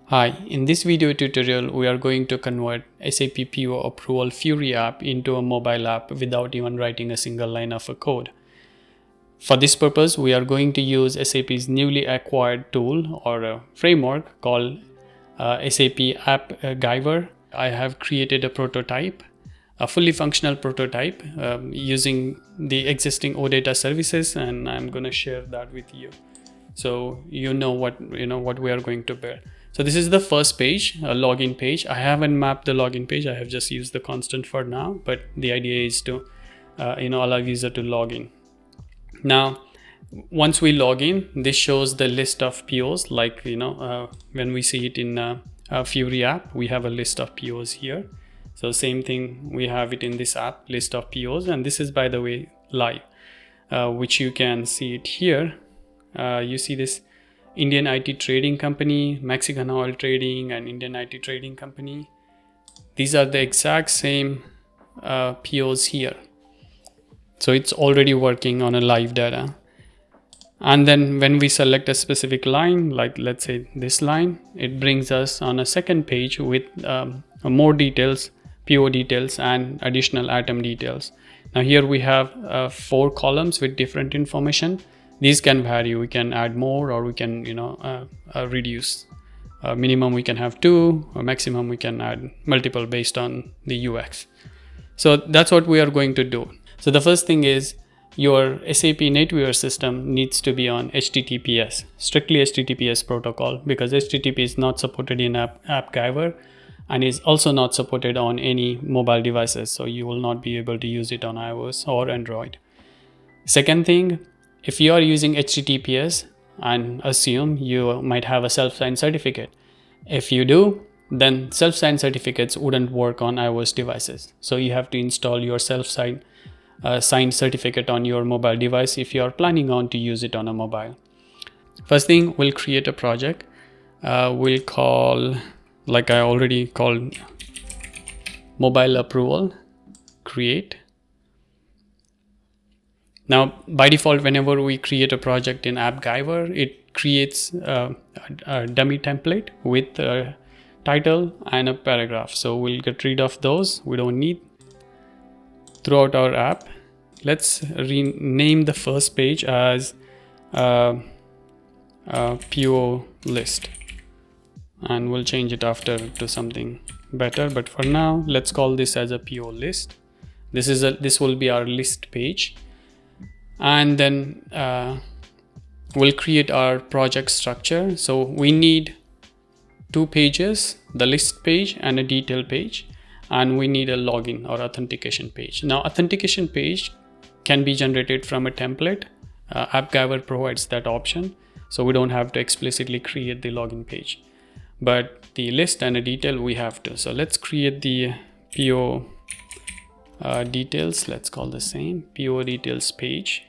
Hi, in this video tutorial, we are going to convert SAP PO Approval Fiori app into a mobile app without even writing a single line of a code. For this purpose, we are going to use SAP's newly acquired tool or a framework called SAP Appgyver. I have created a prototype, a fully functional prototype using the existing OData services, and I'm going to share that with you. So you know what we are going to build. So this is the first page, a login page. I haven't mapped the login page. I have just used the constant for now, but the idea is to allow user to log in. Now once we log in, this shows the list of POs, like when we see it in a Fiori app, we have a list of POs here. So same thing, we have it in this app, list of POs, and this is, by the way, live, which you can see it here. You see this Indian IT trading company, Mexican oil trading, and Indian IT trading company. These are the exact same POs here. So it's already working on a live data. And then when we select a specific line, like let's say this line, it brings us on a second page with more details, PO details, and additional item details. Now here we have 4 columns with different information. These can vary. We can add more, or we can reduce. Minimum we can have 2, or maximum we can add multiple based on the UX. So that's what we are going to do. So the first thing is, your SAP NetWeaver system needs to be on HTTPS, strictly HTTPS protocol, because HTTP is not supported in Appgyver and is also not supported on any mobile devices. So you will not be able to use it on iOS or Android. Second thing, if you are using HTTPS, and assume you might have a self-signed certificate. If you do, then self-signed certificates wouldn't work on iOS devices. So you have to install your self-signed signed certificate on your mobile device if you are planning on to use it on a mobile. First thing, we'll create a project. We'll call, like I already called, mobile approval, create. Now, by default, whenever we create a project in Appgyver, it creates a dummy template with a title and a paragraph. So we'll get rid of those. We don't need. Throughout our app, let's rename the first page as PO list, and we'll change it after to something better. But for now, let's call this as a PO list. This will be our list page. And then we'll create our project structure. So we need 2 pages, the list page and a detail page, and we need a login or authentication page. Now authentication page can be generated from a template. Appgyver provides that option, so we don't have to explicitly create the login page, but the list and a detail we have to. So let's create the PO details. Let's call the same PO details page,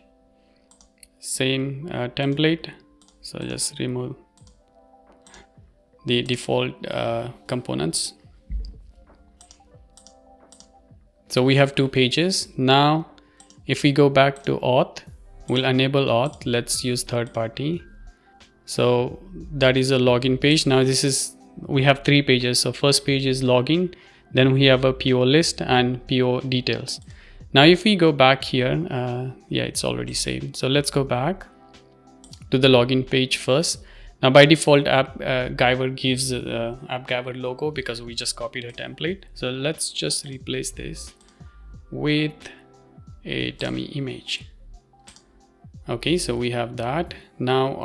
same template. So just remove the default components. So we have 2 pages. Now if we go back to auth, we'll enable auth. Let's use third party. So that is a login page. Now we have 3 pages. So first page is login, then we have a PO list and PO details. Now if we go back here, yeah, it's already saved. So let's go back to the login page first. Now by default, Appgyver gives Appgyver logo because we just copied a template. So let's just replace this with a dummy image. Okay, so we have that. Now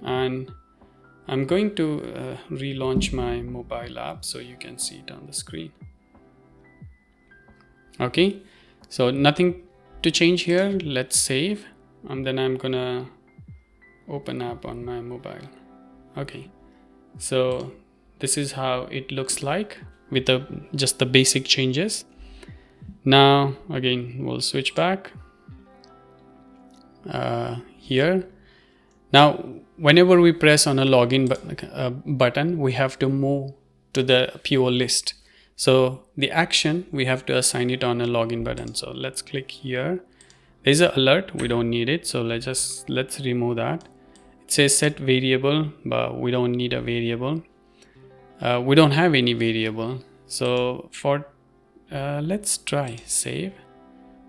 I'm going to relaunch my mobile app so you can see it on the screen. Okay, so nothing to change here. Let's save, and then I'm gonna open app on my mobile. Okay, so this is how it looks like with just the basic changes. Now again, we'll switch back here. Now whenever we press on a login button, we have to move to the PO list. So the action, we have to assign it on a login button. So let's click here. There's an alert, we don't need it, so let's remove that. It says set variable, but we don't need a variable. we don't have any variable. So for let's try save.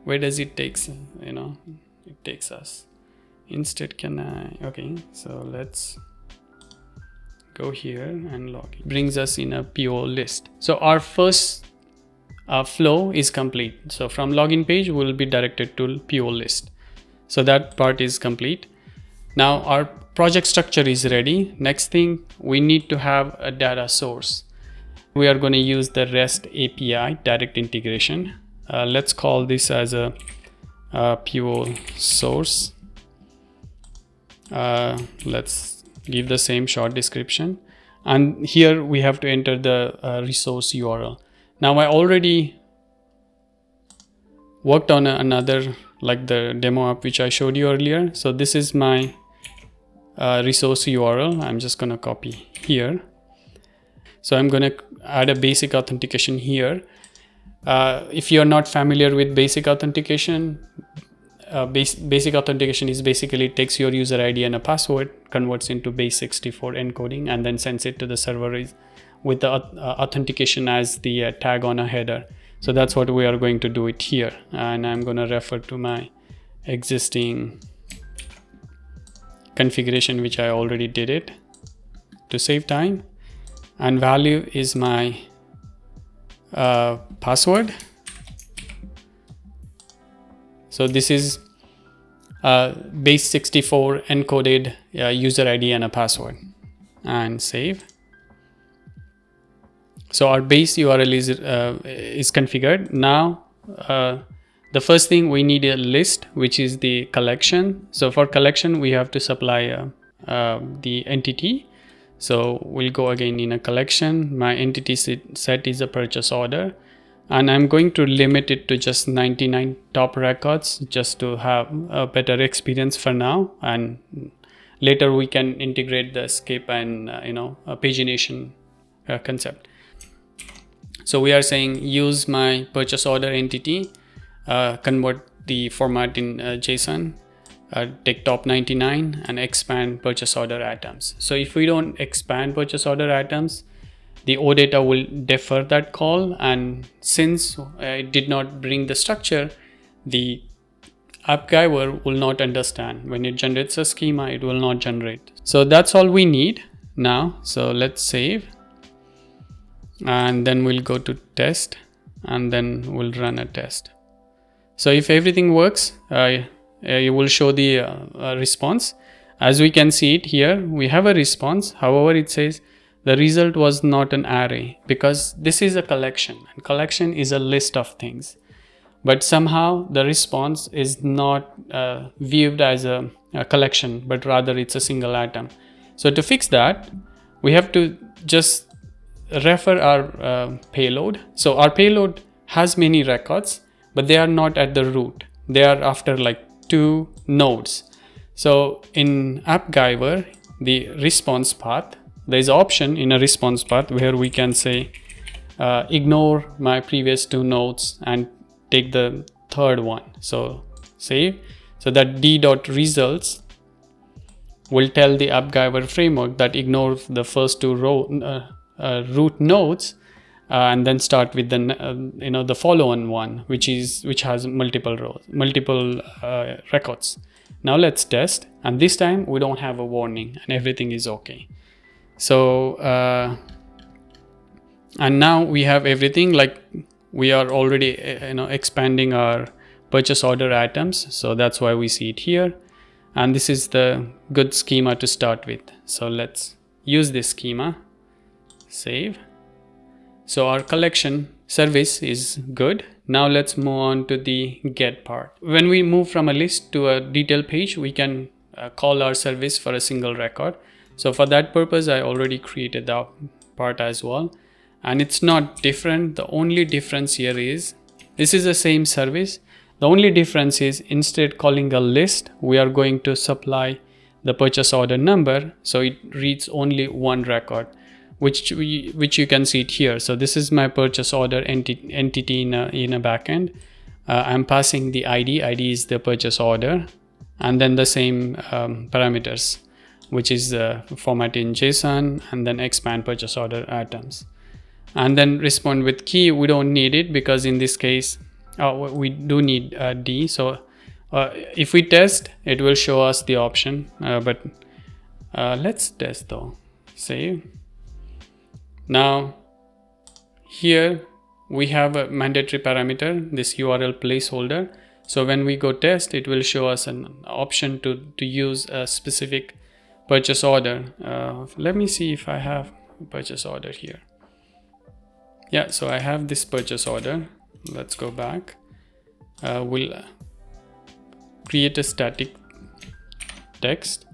Where does it takes, it takes us. Instead, okay, so let's go here and log in. Brings us in a PO list. So our first flow is complete. So from login page, we'll be directed to PO list. So that part is complete. Now our project structure is ready. Next thing, we need to have a data source. We are going to use the REST API direct integration. Let's call this as a PO source. Let's give the same short description, and here we have to enter the resource URL. Now I already worked on another, like the demo app which I showed you earlier. So this is my resource URL. I'm just gonna copy here. So I'm gonna add a basic authentication here. If you're not familiar with basic authentication, basic authentication is basically takes your user ID and a password, converts into base64 encoding, and then sends it to the server with the authentication as the tag on a header. So that's what we are going to do it here, and I'm going to refer to my existing configuration which I already did it to save time, and value is my password. So this is base64 encoded user ID and a password, and save. So our base URL is configured. Now the first thing, we need a list, which is the collection. So for collection, we have to supply the entity. So we'll go again in a collection. My entity set is a purchase order, and I'm going to limit it to just 99 top records just to have a better experience for now, and later we can integrate the skip and a pagination concept. So we are saying use my purchase order entity, convert the format in JSON, take top 99 and expand purchase order items. So if we don't expand purchase order items, the OData will defer that call, and since it did not bring the structure, the Appgyver will not understand. When it generates a schema, it will not generate. So that's all we need now. So let's save, and then we'll go to test, and then we'll run a test. So if everything works, it will show the response. As we can see it here, we have a response. However, it says the result was not an array, because this is a collection, and collection is a list of things. But somehow the response is not viewed as a collection, but rather it's a single item. So to fix that, we have to just refer our payload. So our payload has many records, but they are not at the root. They are after like 2 nodes. So in Appgyver, the response path, there is an option in a response path where we can say ignore my previous 2 nodes and take the third one. So save. So that d.results will tell the Appgyver framework that ignore the first 2 root nodes and then start with the the follow-on one, which has multiple records. Now let's test, and this time we don't have a warning and everything is okay. So and now we have everything, like we are already expanding our purchase order items, so that's why we see it here, and this is the good schema to start with. So let's use this schema, save. So our collection service is good. Now let's move on to the get part. When we move from a list to a detail page, we can call our service for a single record. So for that purpose, I already created that part as well, and it's not different. The only difference here is this is the same service. The only difference is instead calling a list, we are going to supply the purchase order number, so it reads only one record, which you can see it here. So this is my purchase order entity in a backend. I'm passing the ID. ID is the purchase order, and then the same parameters which is format in JSON, and then expand purchase order items, and then respond with key. We don't need it because in this case we do need D. So if we test, it will show us the option, but let's test though. Save. Now here we have a mandatory parameter, this URL placeholder. So when we go test, it will show us an option to use a specific purchase order. Let me see if I have a purchase order here. Yeah, so I have this purchase order. Let's go back. We'll create a static text.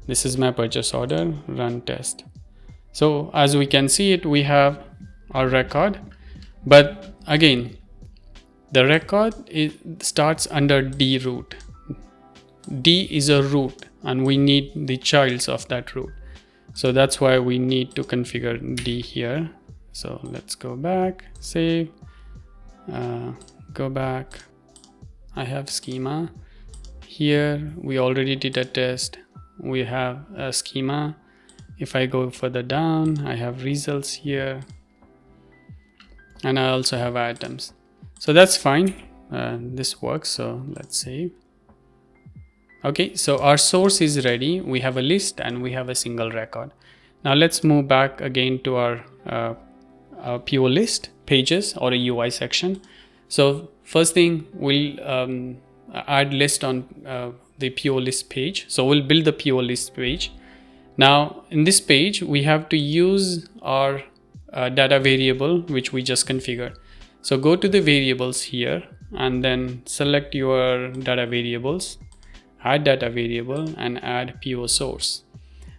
This is my purchase order, run test. So as we can see it, we have our record, but again, the record starts under D root. D is a root and we need the childs of that root. So that's why we need to configure D here. So let's go back, save, go back. I have schema. Here we already did a test. We have a schema. If I go further down, I have results here. And I also have items. So that's fine. This works. So let's save. Okay, so our source is ready. We have a list and we have a single record. Now let's move back again to our PO list pages or a UI section. So first thing, we'll add list on the PO list page. So we'll build the PO list page. Now in this page, we have to use our data variable, which we just configured. So go to the variables here and then select your data variables, add data variable and add PO source.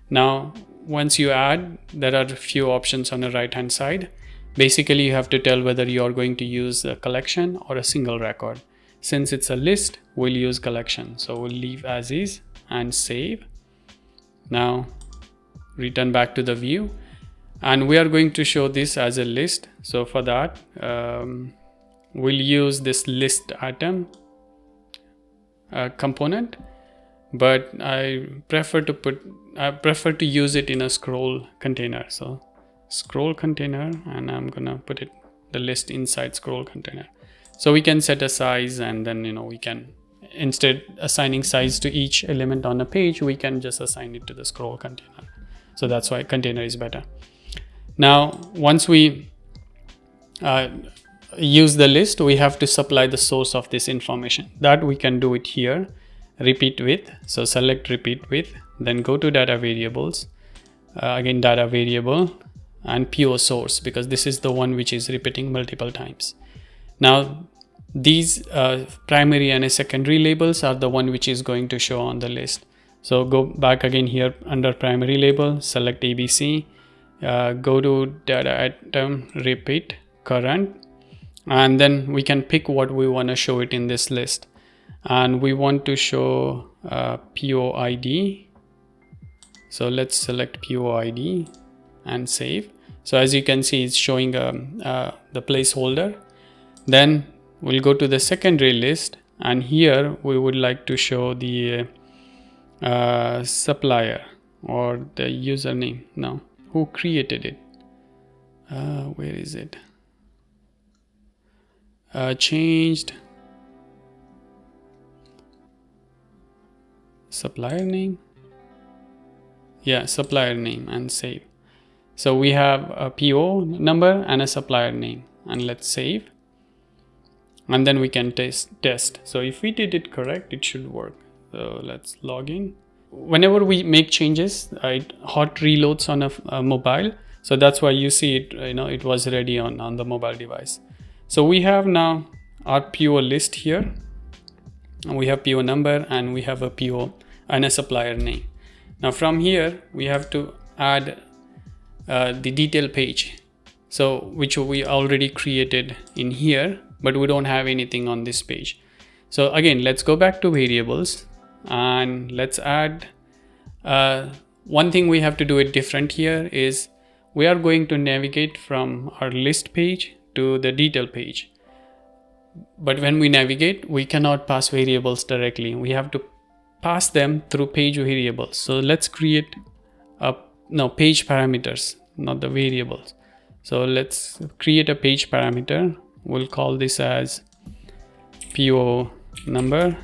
Now, once you add, there are a few options on the right hand side. Basically, you have to tell whether you are going to use a collection or a single record. Since it's a list, we'll use collection. So we'll leave as is and save. Now return back to the view. And we are going to show this as a list. So for that, we'll use this list item component, but I prefer to use it in a scroll container. So scroll container, and I'm gonna put the list inside scroll container. So we can set a size, and then we can, instead assigning size to each element on a page, we can just assign it to the scroll container. So that's why container is better. Now, once we use the list, we have to supply the source of this information. That we can do it here, repeat with. So select repeat with, then go to data variables, again data variable and PO source, because this is the one which is repeating multiple times. Now, these primary and secondary labels are the one which is going to show on the list. So go back again here under primary label, select ABC. Go to data item, repeat, current, and then we can pick what we want to show it in this list. And we want to show PO ID. So let's select PO ID and save. So as you can see, it's showing the placeholder. Then we'll go to the secondary list, and here we would like to show the supplier or the username. No. Who created it? Where is it? Changed supplier name. Yeah, supplier name and save. So we have a PO number and a supplier name, and let's save. And then we can test. So if we did it correct, it should work. So let's log in. Whenever we make changes, it hot reloads on a mobile. So that's why you see it, it was ready on the mobile device. So we have now our PO list here. And we have PO number and we have a PO and a supplier name. Now from here, we have to add the detail page. So which we already created in here, but we don't have anything on this page. So again, let's go back to variables. And let's add one thing we have to do it different here is we are going to navigate from our list page to the detail page. But when we navigate, we cannot pass variables directly. We have to pass them through page variables. So let's create page parameters, not the variables. So let's create a page parameter. We'll call this as PO number,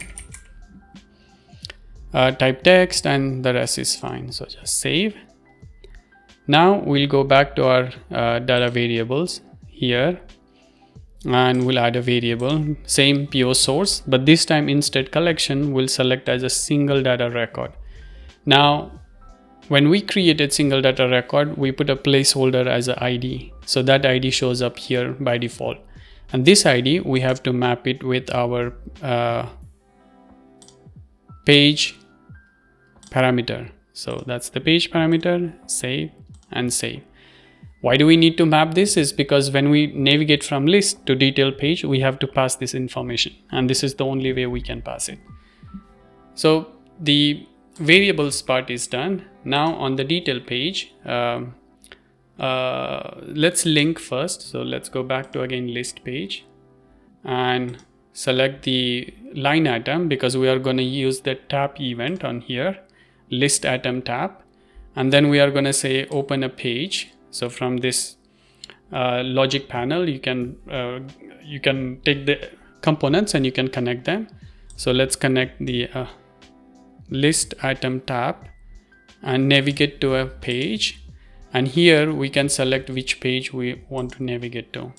type text, and the rest is fine. So just save. Now we'll go back to our data variables here, and we'll add a variable, same PO source, but this time instead collection will select as a single data record. Now when we created single data record, we put a placeholder as an ID, so that ID shows up here by default, and this ID we have to map it with our page parameter. So that's the page parameter. Save and save. Why do we need to map this? Is because when we navigate from list to detail page, we have to pass this information, and this is the only way we can pass it. So the variables part is done. Now on the detail page, let's link first. So let's go back to again list page and select the line item, because we are going to use the tap event on here, list item tap, and then we are going to say open a page. So from this logic panel, you can take the components and you can connect them. So let's connect the list item tab and navigate to a page, and here we can select which page we want to navigate to.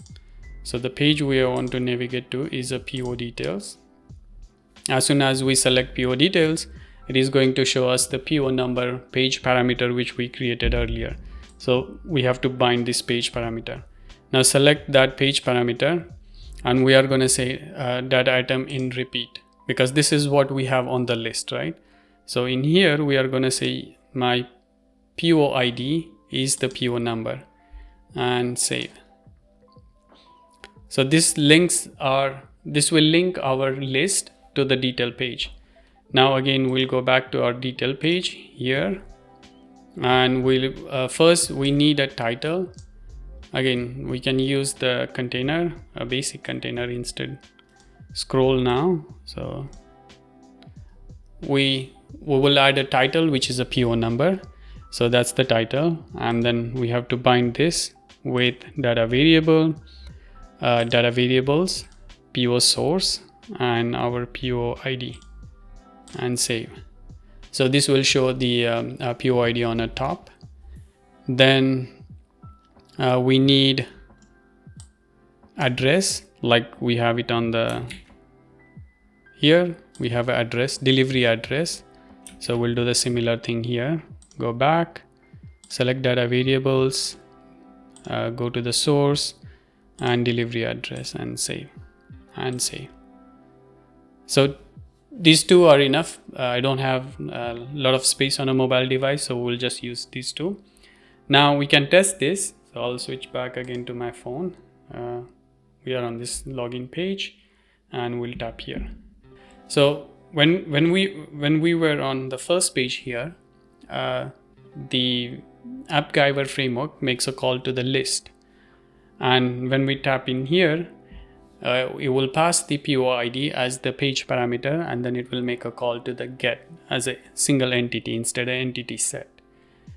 So the page we want to navigate to is a PO details. As soon as we select PO details, it is going to show us the PO number page parameter which we created earlier. So we have to bind this page parameter. Now select that page parameter, and we are going to say that item in repeat, because this is what we have on the list, right? So in here we are going to say my PO ID is the PO number, and save. So this will link our list to the detail page. Now again we'll go back to our detail page here, and we'll first we need a title. Again we can use the container, a basic container instead. Scroll now. So we will add a title which is a PO number. So that's the title, and then we have to bind this with data variables, PO source, and our PO ID, and save. So this will show the PO ID on the top. Then we need address, like we have it on the here. We have an address, delivery address. So we'll do the similar thing here. Go back, select data variables, go to the source and delivery address, and save and save. So these two are enough. I don't have a lot of space on a mobile device, so we'll just use these two. Now we can test this. So I'll switch back again to my phone. We are on this login page, and we'll tap here. So when we were on the first page here, the Appgyver framework makes a call to the list, and when we tap in here, it will pass the PO ID as the page parameter, and then it will make a call to the get as a single entity instead of entity set.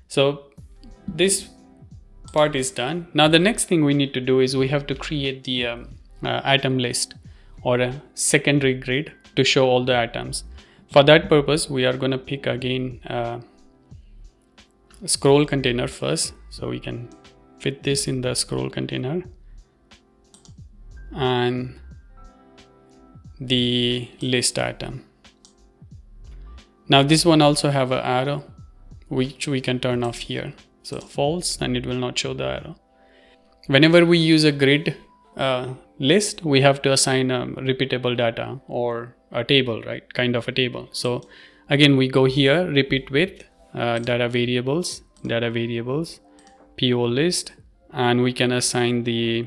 So this part is done. Now the next thing we need to do is we have to create the item list, or a secondary grid, to show all the items. For that purpose, we are going to pick again a scroll container first, so we can fit this in the scroll container, and the list item. Now this one also have an arrow which we can turn off here, so false, and it will not show the arrow. Whenever we use a grid list, we have to assign a repeatable data or a table, right? Kind of a table. So again we go here, repeat with data variables, PO list, and we can assign the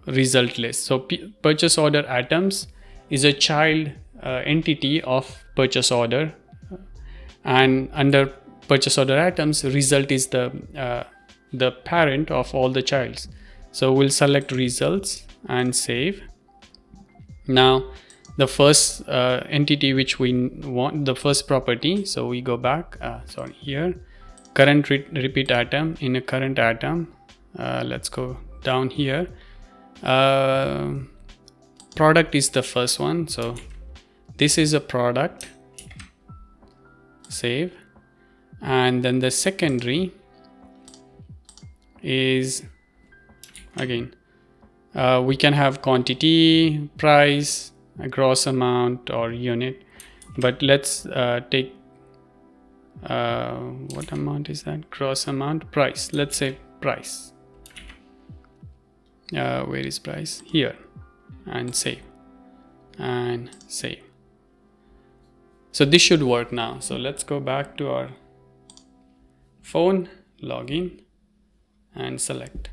result list. So purchase order items is a child entity of purchase order, and under purchase order items, result is the parent of all the childs. So we'll select results and save. Now the first entity which we want, the first property. So we go back, sorry, here, current repeat atom. In a current atom, let's go down here. Product is the first one, so this is a product, save. And then the secondary is, again, we can have quantity, price, a gross amount, or unit, but let's take what amount is that? Gross amount, price. Let's say price. Where is price? Here. And save. And save. So this should work now. So let's go back to our phone, login, and select.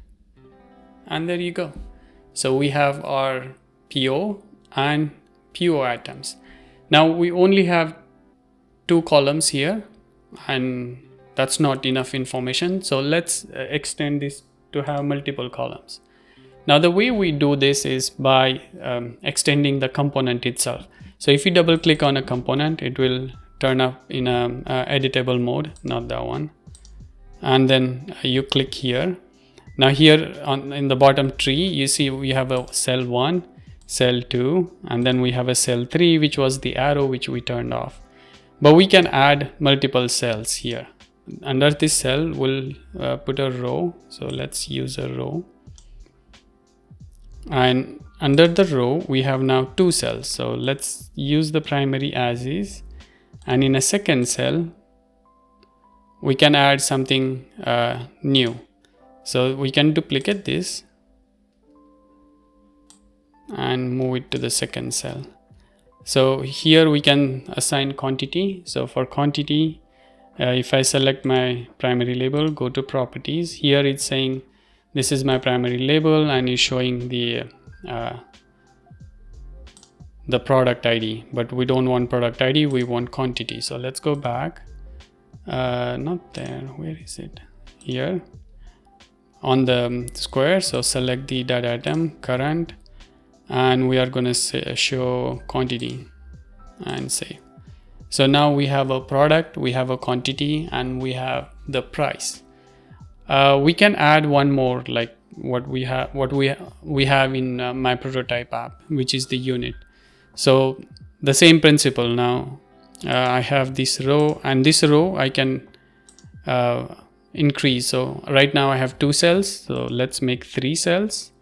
And there you go. So we have our PO and PO items. Now we only have 2 columns here, and that's not enough information. So let's extend this to have multiple columns. Now the way we do this is by extending the component itself. So if you double click on a component, it will turn up in a editable mode, not that one. And then you click here. Now here in the bottom tree, you see we have a cell 1, cell 2, and then we have a cell 3, which was the arrow which we turned off. But we can add multiple cells here. Under this cell, we'll put a row. So let's use a row. And under the row, we have now 2 cells. So let's use the primary as is. And in a second cell, we can add something new. So we can duplicate this and move it to the second cell. So here we can assign quantity. So for quantity, if I select my primary label, go to properties, here it's saying this is my primary label and is showing the product ID, but we don't want product ID, we want quantity. So let's go back, not there, where is it? Here on the square. So select the data item, current, and we are going to show quantity and save. So now we have a product, we have a quantity, and we have the price. We can add one more, like what we have in my prototype app, which is the unit. So the same principle. Now I have this row, and this row I can increase. So right now I have 2 cells, so let's make 3 cells.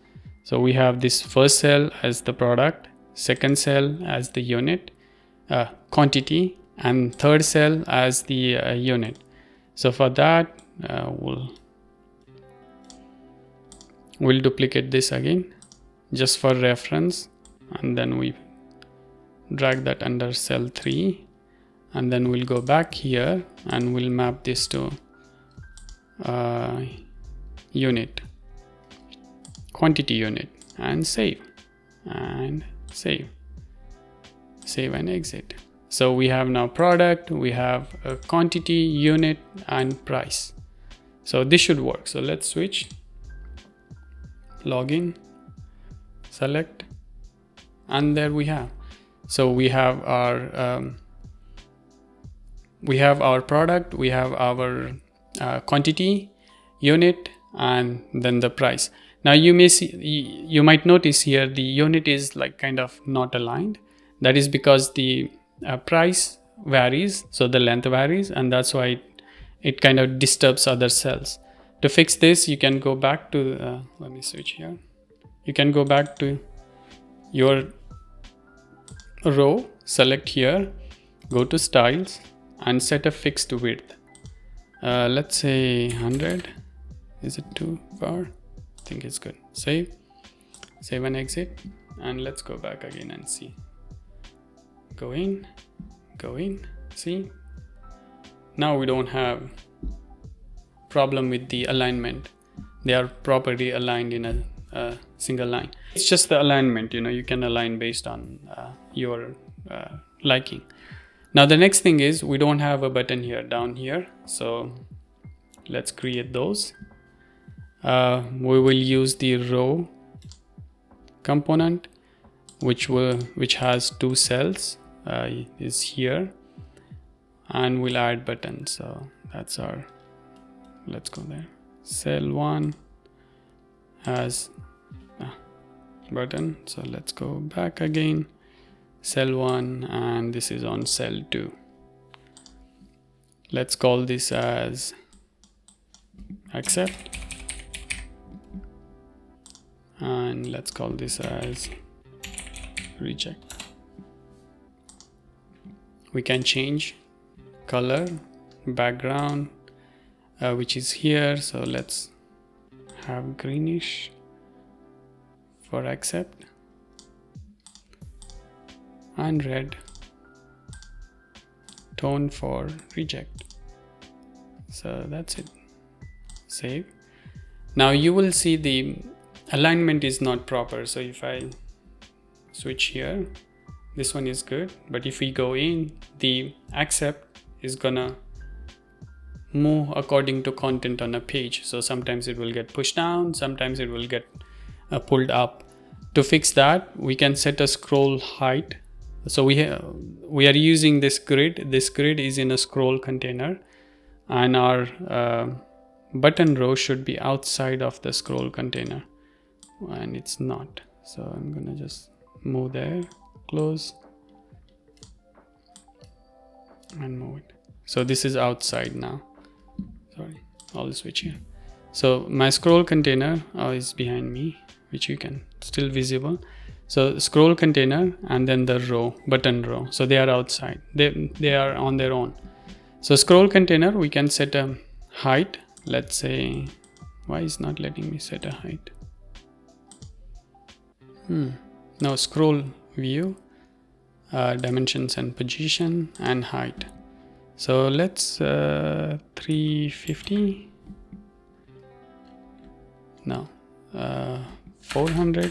So we have this first cell as the product, second cell as the unit, quantity, and third cell as the unit. So for that, we'll duplicate this again just for reference, and then we drag that under cell 3, and then we'll go back here and we'll map this to unit, quantity unit, and save and exit. So we have now product, we have a quantity, unit, and price. So this should work. So let's switch, login, select, and there we have. So we have our product, we have our quantity, unit, and then the price. Now you might notice here the unit is like kind of not aligned. That is because the price varies, so the length varies, and that's why it kind of disturbs other cells. To fix this, you can go back to let me switch here. You can go back to your row, select here, go to styles, and set a fixed width. Let's say 100. Is it too far? I think it's good. Save and exit, and let's go back again and see. Go in, see. Now we don't have problem with the alignment. They are properly aligned in a single line. It's just the alignment, you can align based on your liking. Now the next thing is we don't have a button here down here, so let's create those. We will use the row component, which has 2 cells is here, and we'll add button. So that's our, let's go there. Cell 1 has button, so let's go back again. Cell 1, and this is on cell 2. Let's call this as accept, and let's call this as reject. We can change color, background, which is here, so let's have greenish for accept and red tone for reject. So that's it. Save. Now you will see the alignment is not proper, so if I switch here, this one is good, but if we go in, the accept is gonna move according to content on a page. So sometimes it will get pushed down, sometimes it will get pulled up. To fix that, we can set a scroll height. So we are using this grid. This grid is in a scroll container, and our button row should be outside of the scroll container, and it's not. So I'm gonna just move there, close, and move it. So this is outside now. Sorry, I'll switch here. So my scroll container is behind me, which you can still visible. So scroll container and then the row, button row. So they are outside. They are on their own. So scroll container, we can set a height. Let's say, why is not letting me set a height? Now scroll view, dimensions and position and height. So let's 350. No, 400.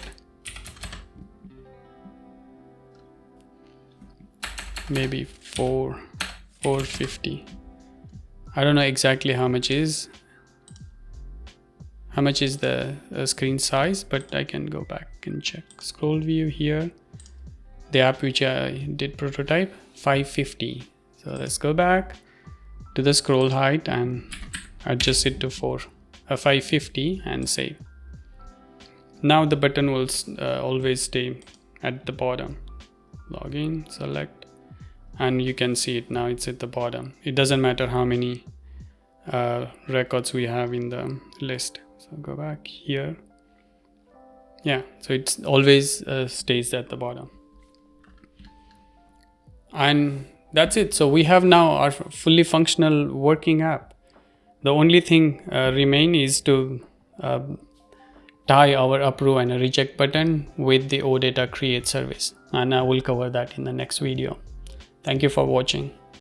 Maybe 450. I don't know exactly how much is the screen size, but I can go back and check. Scroll view here, the app which I did prototype, 550. So let's go back to the scroll height and adjust it to 550 and save. Now the button will always stay at the bottom. Login, select, and you can see it now. It's at the bottom. It doesn't matter how many records we have in the list. So go back here. Yeah, so it always stays at the bottom. And that's it. So we have now our fully functional working app. The only thing remain is to tie our approve and a reject button with the OData create service, and I will cover that in the next video. Thank you for watching.